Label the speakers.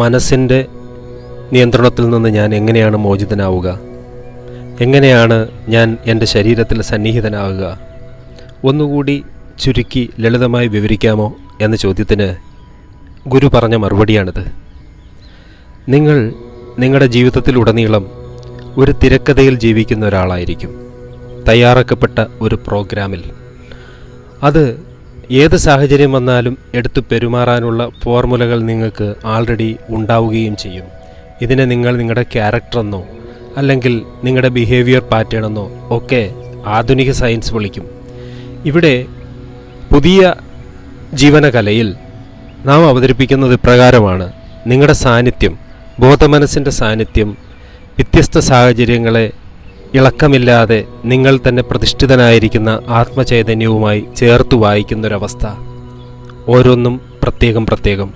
Speaker 1: മനസ്സിൻ്റെ നിയന്ത്രണത്തിൽ നിന്ന് ഞാൻ എങ്ങനെയാണ് മോചിതനാവുക? എങ്ങനെയാണ് ഞാൻ എൻ്റെ ശരീരത്തിൽ സന്നിഹിതനാവുക? ഒന്നുകൂടി ചുരുക്കി ലളിതമായി വിവരിക്കാമോ എന്ന ചോദ്യത്തിന് ഗുരു പറഞ്ഞ മറുപടിയാണിത്. നിങ്ങൾ നിങ്ങളുടെ ജീവിതത്തിലുടനീളം ഒരു തിരക്കഥയിൽ ജീവിക്കുന്ന ഒരാളായിരിക്കും, തയ്യാറാക്കപ്പെട്ട ഒരു പ്രോഗ്രാമിൽ. അത് ഏത് സാഹചര്യം വന്നാലും എടുത്തു പെരുമാറാനുള്ള ഫോർമുലകൾ നിങ്ങൾക്ക് ആൾറെഡി ഉണ്ടാവുകയും ചെയ്യും. ഇതിനെ നിങ്ങൾ നിങ്ങളുടെ ക്യാരക്ടറെന്നോ അല്ലെങ്കിൽ നിങ്ങളുടെ ബിഹേവിയർ പാറ്റേൺ എന്നോ ഒക്കെ ആധുനിക സയൻസ് വിളിക്കും. ഇവിടെ പുതിയ ജീവനകലയിൽ നാം അവതരിപ്പിക്കുന്നത് ഇപ്രകാരമാണ്. നിങ്ങളുടെ സാന്നിധ്യം, ബോധമനസ്സിൻ്റെ സാന്നിധ്യം വ്യത്യസ്ത സാഹചര്യങ്ങളെ ഇളക്കമില്ലാതെ നിങ്ങൾ തന്നെ പ്രതിഷ്ഠിതനായിരിക്കുന്ന ആത്മചൈതന്യവുമായി ചേർത്ത് വായിക്കുന്നൊരവസ്ഥ. ഓരോന്നും പ്രത്യേകം പ്രത്യേകം.